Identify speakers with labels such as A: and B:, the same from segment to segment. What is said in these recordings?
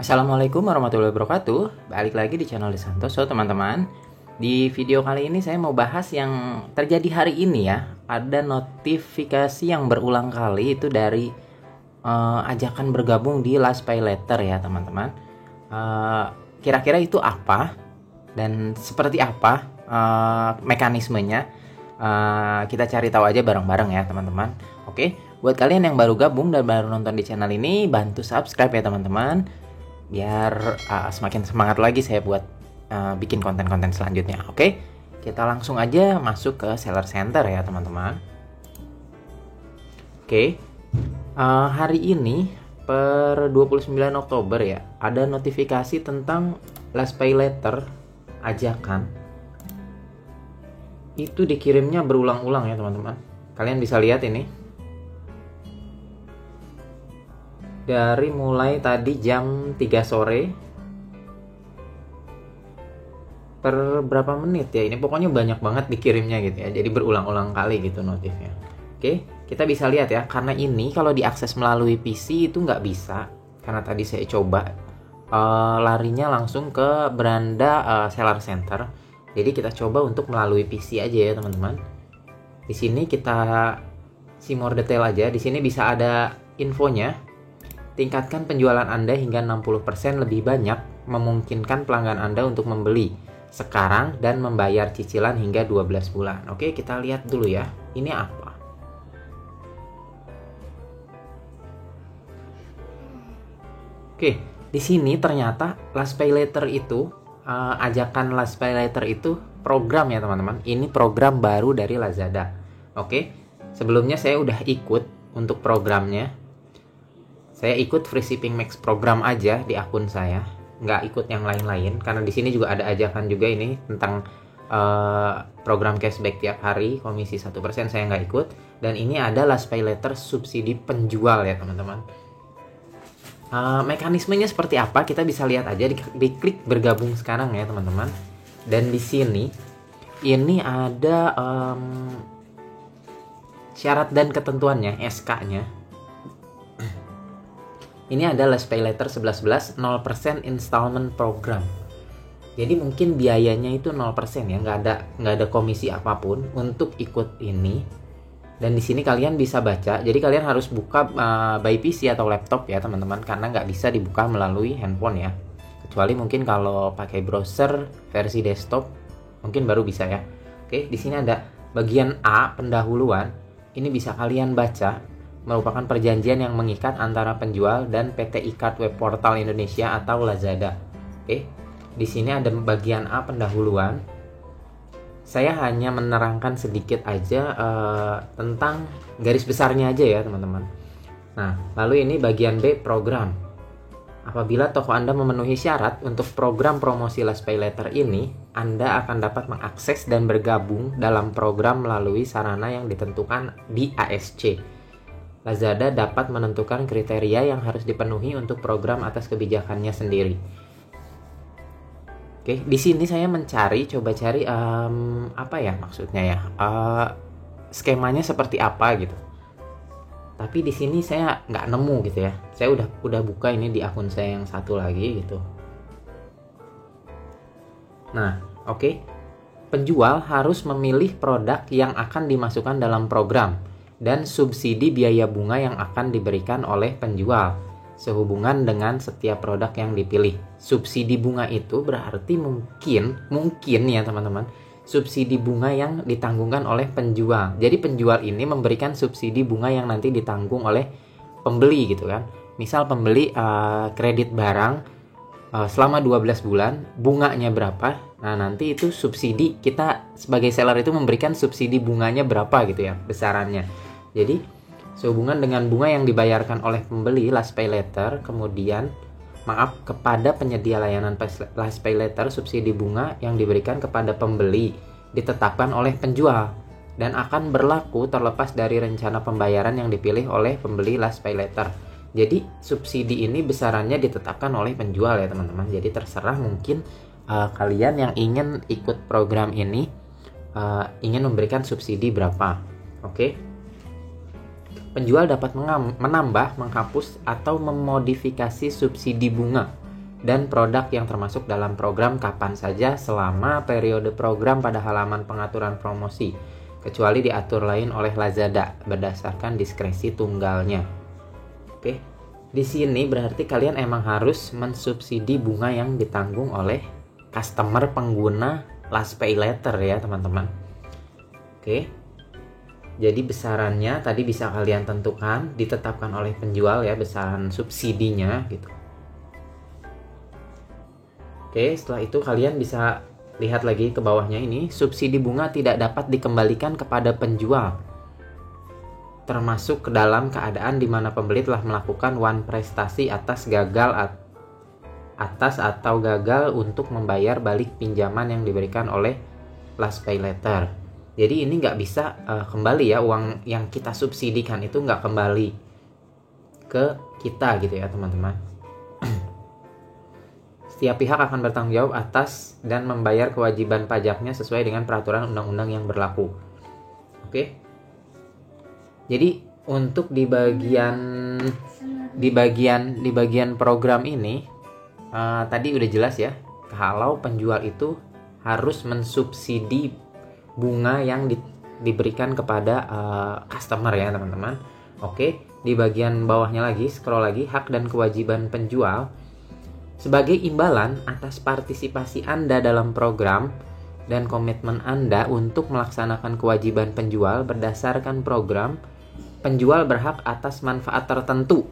A: Assalamualaikum warahmatullahi wabarakatuh. Balik lagi di channel Santoso teman-teman. Di video kali ini saya mau bahas yang terjadi hari ini ya. Ada notifikasi yang berulang kali itu dari ajakan bergabung di Last Pay Later ya teman-teman. Kira-kira itu apa dan seperti apa mekanismenya? Kita cari tahu aja bareng-bareng ya teman-teman. Oke, buat kalian yang baru gabung dan baru nonton di channel ini, bantu subscribe ya teman-teman, biar semakin semangat lagi saya buat bikin konten-konten selanjutnya. Oke, kita langsung aja masuk ke Seller Center ya teman-teman. Oke, hari ini per 29 Oktober ya, ada notifikasi tentang Last Pay Later ajakan. Itu dikirimnya berulang-ulang ya teman-teman. Kalian bisa lihat ini. Dari mulai tadi jam 3 sore per berapa menit ya, ini pokoknya banyak banget dikirimnya gitu ya, jadi berulang-ulang kali gitu notifnya. Oke, kita bisa lihat ya, karena ini kalau diakses melalui PC itu nggak bisa, karena tadi saya coba larinya langsung ke beranda Seller Center. Jadi kita coba untuk melalui PC aja ya teman-teman. Di sini kita see more detail aja, di sini bisa ada infonya. Tingkatkan penjualan Anda hingga 60% lebih banyak, memungkinkan pelanggan Anda untuk membeli sekarang dan membayar cicilan hingga 12 bulan. Oke, kita lihat dulu ya. Ini apa? Oke, di sini ternyata Last Pay Later itu, ajakan Last Pay Later itu program ya teman-teman. Ini program baru dari Lazada. Oke, sebelumnya saya udah ikut untuk programnya. Saya ikut Free Shipping Max program aja di akun saya, nggak ikut yang lain-lain, karena di sini juga ada ajakan juga ini tentang program cashback tiap hari, komisi 1%, saya nggak ikut. Dan ini ada Last Pay Later subsidi penjual ya teman-teman. Mekanismenya seperti apa? Kita bisa lihat aja, diklik bergabung sekarang ya teman-teman. Dan di sini ini ada syarat dan ketentuannya, SK-nya. Ini ada Last Pay Later 11/11 0% installment program. Jadi mungkin biayanya itu 0% ya, nggak ada komisi apapun untuk ikut ini. Dan di sini kalian bisa baca. Jadi kalian harus buka by PC atau laptop ya teman-teman, karena nggak bisa dibuka melalui handphone ya. Kecuali mungkin kalau pakai browser versi desktop mungkin baru bisa ya. Oke, di sini ada bagian A, pendahuluan. Ini bisa kalian baca. Merupakan perjanjian yang mengikat antara penjual dan PT Ikat Web Portal Indonesia atau Lazada. Oke, di sini ada bagian A, pendahuluan. Saya hanya menerangkan sedikit aja tentang garis besarnya aja ya teman-teman. Nah, lalu ini bagian B, program. Apabila toko Anda memenuhi syarat untuk program promosi Last Pay Later ini, Anda akan dapat mengakses dan bergabung dalam program melalui sarana yang ditentukan di ASC. Lazada dapat menentukan kriteria yang harus dipenuhi untuk program atas kebijakannya sendiri. Oke, di sini saya coba cari apa ya maksudnya ya, skemanya seperti apa gitu. Tapi di sini saya nggak nemu gitu ya. Saya udah buka ini di akun saya yang satu lagi gitu. Nah, oke. Penjual harus memilih produk yang akan dimasukkan dalam program dan subsidi biaya bunga yang akan diberikan oleh penjual sehubungan dengan setiap produk yang dipilih. Subsidi bunga itu berarti mungkin ya teman-teman, subsidi bunga yang ditanggungkan oleh penjual. Jadi penjual ini memberikan subsidi bunga yang nanti ditanggung oleh pembeli gitu kan. Misal pembeli kredit barang selama 12 bulan, bunganya berapa? Nah, nanti itu subsidi, kita sebagai seller itu memberikan subsidi bunganya berapa gitu ya, besarannya. Jadi, sehubungan dengan bunga yang dibayarkan oleh pembeli Last Pay Later, kemudian kepada penyedia layanan Last Pay Later, subsidi bunga yang diberikan kepada pembeli ditetapkan oleh penjual dan akan berlaku terlepas dari rencana pembayaran yang dipilih oleh pembeli Last Pay Later. Jadi subsidi ini besarannya ditetapkan oleh penjual ya teman-teman. Jadi terserah mungkin kalian yang ingin ikut program ini ingin memberikan subsidi berapa. Oke. Penjual dapat menambah, menghapus, atau memodifikasi subsidi bunga dan produk yang termasuk dalam program kapan saja selama periode program pada halaman pengaturan promosi, kecuali diatur lain oleh Lazada berdasarkan diskresi tunggalnya. Oke, di sini berarti kalian emang harus mensubsidi bunga yang ditanggung oleh customer pengguna Last Pay Later ya teman-teman. Oke, jadi besarannya tadi bisa kalian tentukan, ditetapkan oleh penjual ya besaran subsidinya gitu. Oke, setelah itu kalian bisa lihat lagi ke bawahnya ini, subsidi bunga tidak dapat dikembalikan kepada penjual, termasuk ke dalam keadaan di mana pembeli telah melakukan one prestasi atas atau gagal untuk membayar balik pinjaman yang diberikan oleh Last Pay Later. Jadi ini nggak bisa kembali ya, uang yang kita subsidikan itu nggak kembali ke kita gitu ya teman-teman. Setiap pihak akan bertanggung jawab atas dan membayar kewajiban pajaknya sesuai dengan peraturan undang-undang yang berlaku. Oke. Jadi untuk di bagian program ini tadi udah jelas ya, kalau penjual itu harus mensubsidi bunga yang diberikan kepada customer ya teman-teman. Oke, di bagian bawahnya lagi, scroll lagi, hak dan kewajiban penjual. Sebagai imbalan atas partisipasi Anda dalam program dan komitmen Anda untuk melaksanakan kewajiban penjual berdasarkan program, penjual berhak atas manfaat tertentu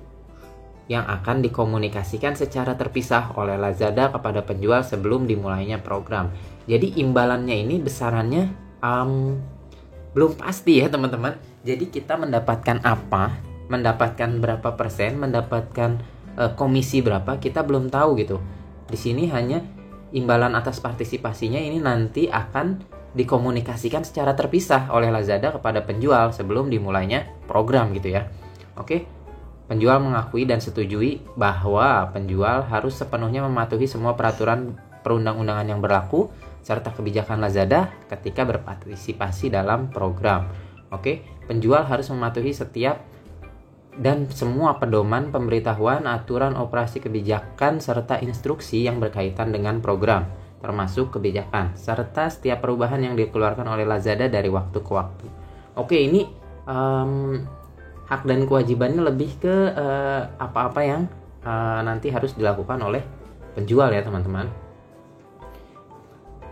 A: yang akan dikomunikasikan secara terpisah oleh Lazada kepada penjual sebelum dimulainya program. Jadi imbalannya ini besarannya belum pasti ya teman-teman. Jadi kita mendapatkan apa, mendapatkan berapa persen, mendapatkan komisi berapa, kita belum tahu gitu. Di sini hanya imbalan atas partisipasinya ini nanti akan dikomunikasikan secara terpisah oleh Lazada kepada penjual sebelum dimulainya program gitu ya. Oke, penjual mengakui dan setujui bahwa penjual harus sepenuhnya mematuhi semua peraturan perundang-undangan yang berlaku serta kebijakan Lazada ketika berpartisipasi dalam program. Oke, penjual harus mematuhi setiap dan semua pedoman, pemberitahuan, aturan operasi kebijakan, serta instruksi yang berkaitan dengan program, termasuk kebijakan, serta setiap perubahan yang dikeluarkan oleh Lazada dari waktu ke waktu. Oke, ini hak dan kewajibannya lebih ke apa-apa yang nanti harus dilakukan oleh penjual ya teman-teman.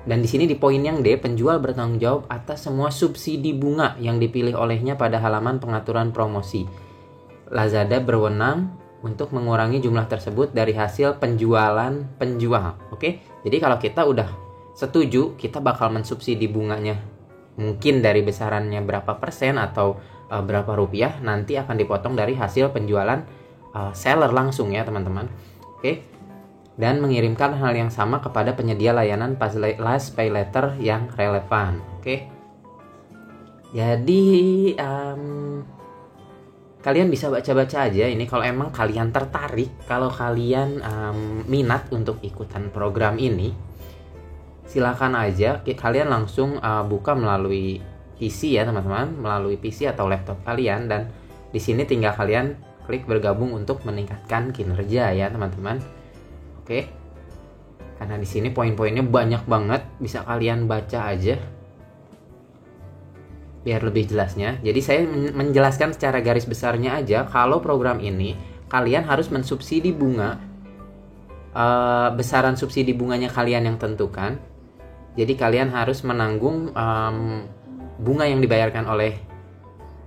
A: Dan di sini di poin yang D, penjual bertanggung jawab atas semua subsidi bunga yang dipilih olehnya pada halaman pengaturan promosi. Lazada berwenang untuk mengurangi jumlah tersebut dari hasil penjualan penjual. Oke, jadi kalau kita udah setuju, kita bakal mensubsidi bunganya mungkin dari besarannya berapa persen atau berapa rupiah, nanti akan dipotong dari hasil penjualan seller langsung ya teman-teman. Oke, dan mengirimkan hal yang sama kepada penyedia layanan Last Pay Later yang relevan. Oke, jadi kalian bisa baca-baca aja ini kalau emang kalian tertarik, kalau kalian minat untuk ikutan program ini, silakan aja kalian langsung buka melalui PC ya teman-teman, melalui PC atau laptop kalian, dan di sini tinggal kalian klik bergabung untuk meningkatkan kinerja ya teman-teman. Oke, karena di sini poin-poinnya banyak banget, bisa kalian baca aja biar lebih jelasnya. Jadi saya menjelaskan secara garis besarnya aja, kalau program ini kalian harus mensubsidi bunga, besaran subsidi bunganya kalian yang tentukan. Jadi kalian harus menanggung bunga yang dibayarkan oleh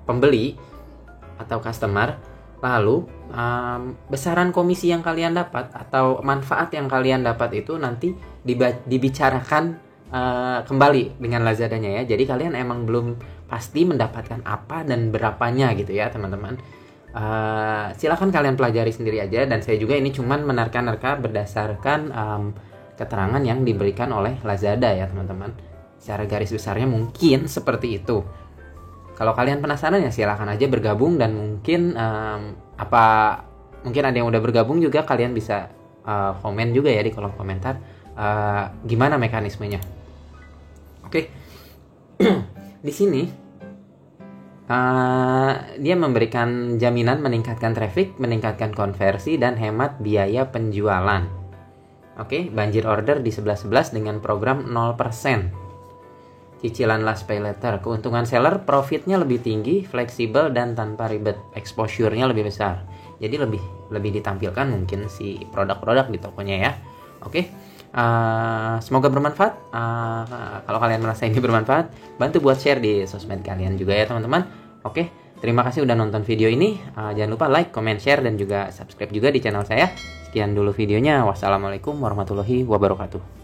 A: pembeli atau customer. Lalu besaran komisi yang kalian dapat atau manfaat yang kalian dapat itu nanti dibicarakan kembali dengan Lazadanya ya. Jadi kalian emang belum pasti mendapatkan apa dan berapanya gitu ya teman-teman. Silakan kalian pelajari sendiri aja, dan saya juga ini cuman menerka-nerka berdasarkan keterangan yang diberikan oleh Lazada ya teman-teman. Secara garis besarnya mungkin seperti itu. Kalau kalian penasaran ya silakan aja bergabung, dan mungkin mungkin ada yang udah bergabung juga, kalian bisa komen juga ya di kolom komentar gimana mekanismenya. Oke. Di sini dia memberikan jaminan meningkatkan traffic, meningkatkan konversi, dan hemat biaya penjualan. Oke, banjir order di 11.11 dengan program 0%. Cicilan last pay later. Keuntungan seller, profitnya lebih tinggi, fleksibel, dan tanpa ribet. Exposure-nya lebih besar. Jadi lebih ditampilkan mungkin si produk-produk di tokonya ya. Oke, semoga bermanfaat. Kalau kalian merasa ini bermanfaat, bantu buat share di sosmed kalian juga ya teman-teman. Oke, terima kasih udah nonton video ini. Jangan lupa like, comment, share, dan juga subscribe juga di channel saya. Sekian dulu videonya. Wassalamualaikum warahmatullahi wabarakatuh.